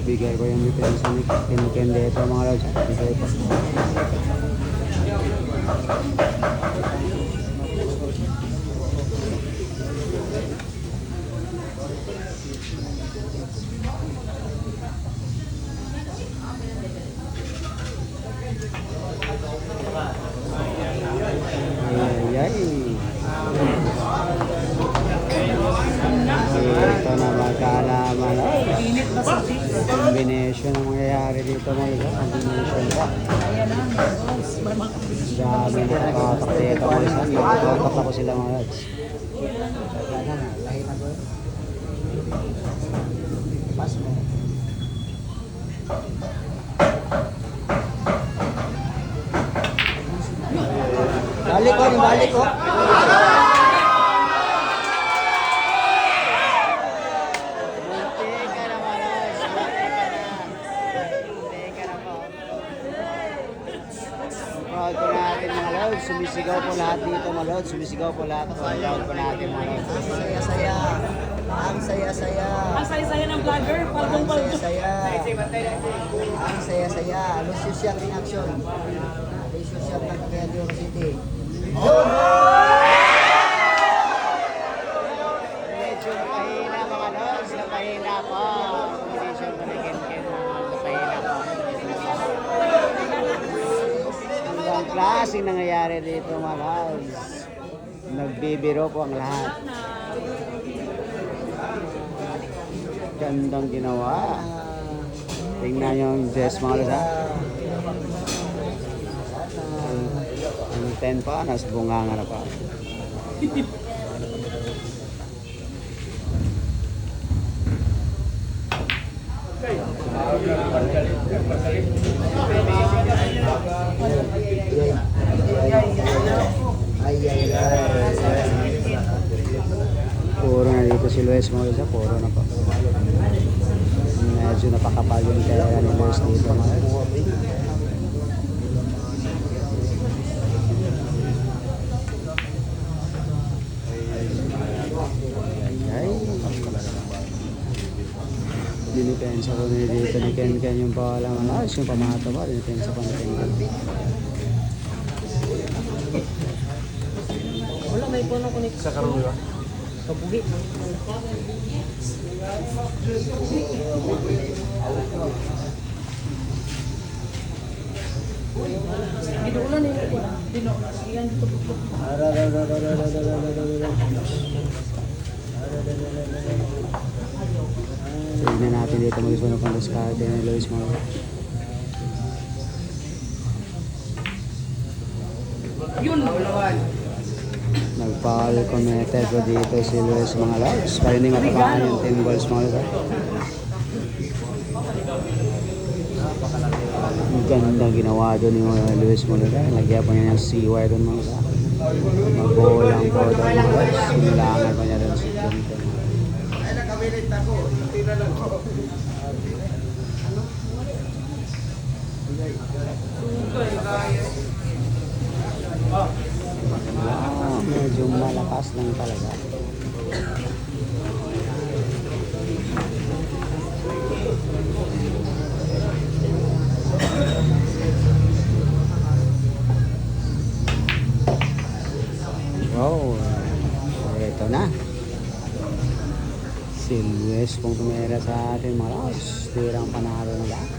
Bigay ko yung depensa ni Ken dito mga lods. Bigay ko. Ay. Ito na magkalaman. Combination ang mangyayari dito mga lods. Combination pa. Dami na nakatak dito mga lods. Nakatak ako sila mga lods. Pas mo. Balik ko, balik ko. Proud po natin mga lods. Sumisigaw po lahat dito mga lods. Sumisigaw po lahat. Proud po natin mga lods. Saya-saya. Ang saya-saya. Ang saya-saya ng vlogger. Ang saya-saya. Ang saya-saya. Lucius Siak in action. Lucius Siak ng Quezon City. Medyo napahina mga lods. Napahina po. Combination ko na Ken. Napahina po. Ang klaseng nangyayari dito mga lods. Nagbibiro po ang lahat. Gandang ginawa. Tingnan nyo yung dress mga lods ha. Ang 10 pa, nasa bunganga na pa. Puro na dito si Luis mga lods ha. Puro na pa. Medyo napakapal yung kaya ni Luis dito mga lods. Dinipensa ko na dito ni Ken yung pawalang alas, yung pamata ba, dinipensa ko na Ken. Wala, may puno ko nito. Sa karoon ba? Kabuhi. Ginuulan nila ko. Dinuulan. Iyan dito. Tignan natin dito mag-isunod pang discard ni Luis mga lods. Yun. Nag-foul committed ko dito si Luis mga lods. Para hindi matamaan yung 10 balls mga lods. Ang gandang ginawa doon yung Luis mga lods. Lagyan pa niya ng CY doon mga lods. Mag-bolang po doon mga lods. Sinilangan pa niya doon si Quinton. Medyo malakas lang talaga. Wow, ito na. Si Luis kung tumira sa atin mga lods. Tirang panalo na lahat.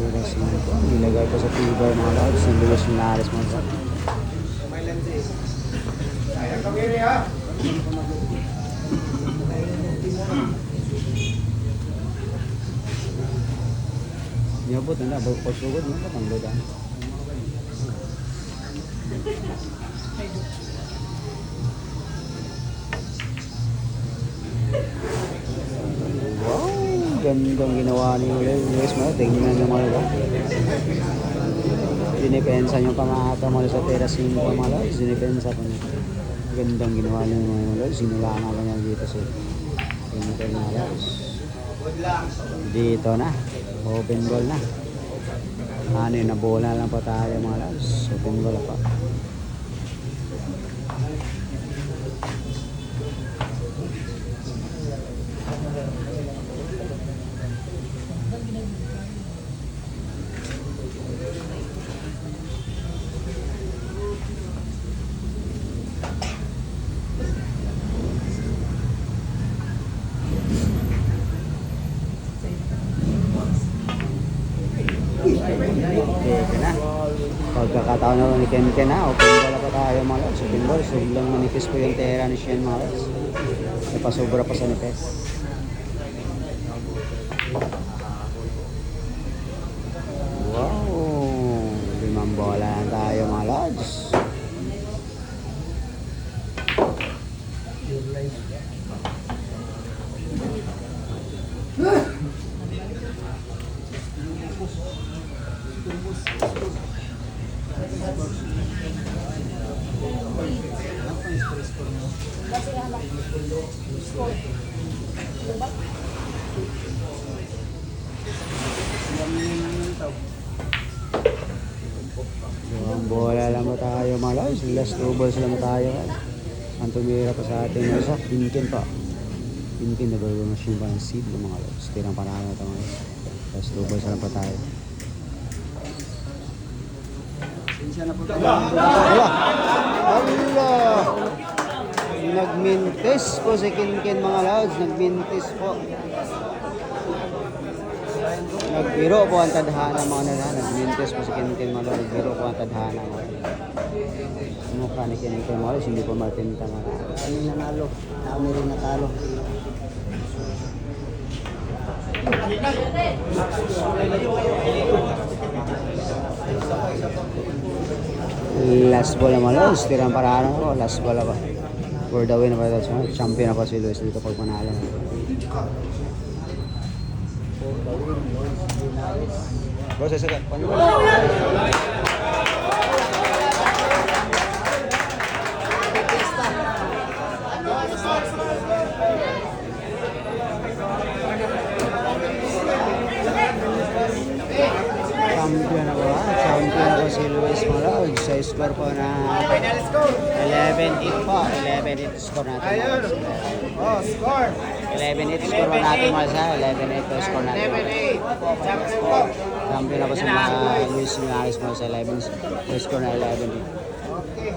Luis nito. Nilagay ko sa tibay mga lods. Si Luis yung naalis mga lods. Nyabot na na. Pagsugod mo. Patanggo ka. Wow, gandang ginawa ni Luis mo. Tingnan nyo mga lods. Dinipensa yung pamata mo sa pera 5 mga lods. Dinipensa ko niya. Gandang ginawa niya mga lods. Sinulangan ko niya dito sa mga lods. Dito na. Open ball na. Ano yun, nabola lang pa tayo mga lods. Open ball pa. Pagkakataon na ni Ken na, open ball pa tayo mga lods. Open ball, sobrang manipis po yung tera ni Shen mga lods. Napasobra pa sa nipis. Wow! 5 bola na tayo mga lods. Ang bola lang ba tayo mga lods? Last 2 balls lang ba tayo? Ang tumira pa sa atin yung isa, Pinkin pa. Pinkin na bago machine pa ng seed ng mga lods. Tirang panalo ito mga lods. Last 2 balls lang pa tayo. Wala! Allah! Nagmintis po si Kinkin mga lods. Nagmintis po. Nagbiro po ang tadhana mga nana. Nagmintis po si Kinkin mga lods. Nagbiro po ang tadhana mga lods. Mukha ni Kinkin mga lods. Hindi po matinta mga lods. Ano yung nanalo? Kami rin natalo. Last ball naman Luis, tirang parahan ako, last ball ako. For the win, champion ako si Luis dito pag manalo. Proses agad. Champion ako ha. Champion ako si Luis Malog sa score po na 11-8 po. 11-8 score natin. Ayun. Oh, score. 11-8 score po natin mga sa 11-8 po score natin. 11-8. Champion po. Champion ako sa mga Luis Malog sa 11 score na 11-8. Okay.